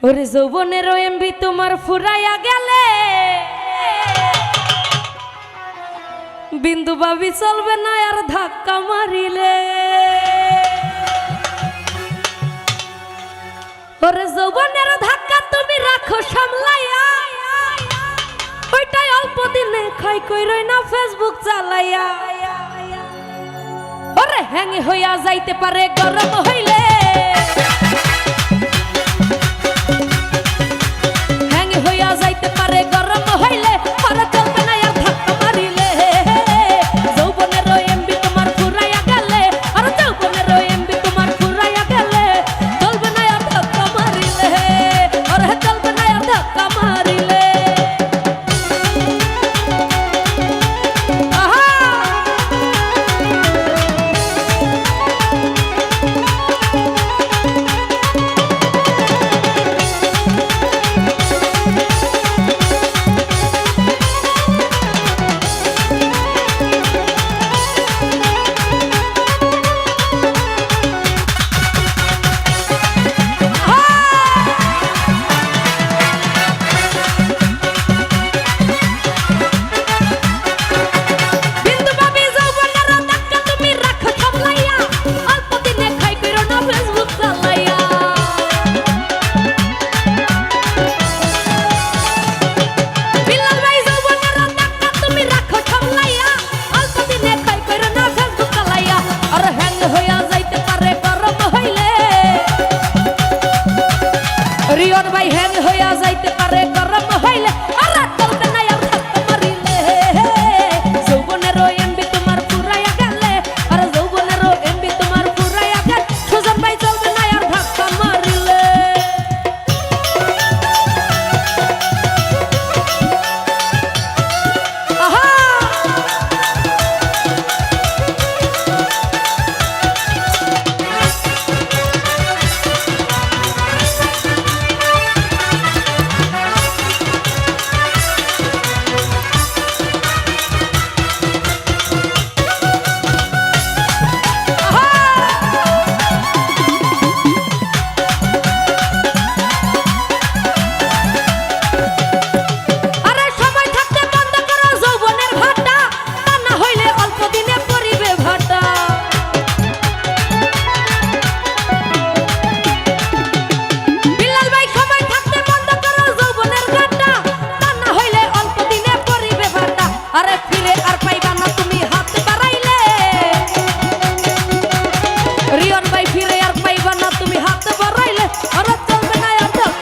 ওরে যৌবনের এমবি তোমার ফুরাইয়া গেলে বিন্দু ভাবি চলবে না আর ধাক্কা মারিলে। ওরে যৌবনের ধাক্কা তুমি রাখো সামলাইয়া, ওইটাই অল্প দিনে খাই কইরই না ফেসবুক চালাইয়া। ওরে হ্যাং হইয়া যাইতে পারে গরম হইলে, হ্যাং হইয়া যাইতে পারে গরম হইলে, আর চলবে না আর ধাক্কা মারিলে। যৌবনের এমবি তোমার ফুরাইয়া গেলে, আর যৌবনের এমবি তোমার ফুরাইয়া গেলে, চলবে না আর ধাক্কা মারিলে, আর চলবে না আর ধাক্কা মারিলে। রিয়ন ভাই হ্যাং হইয়া যাইতে পারে গরম হইলে।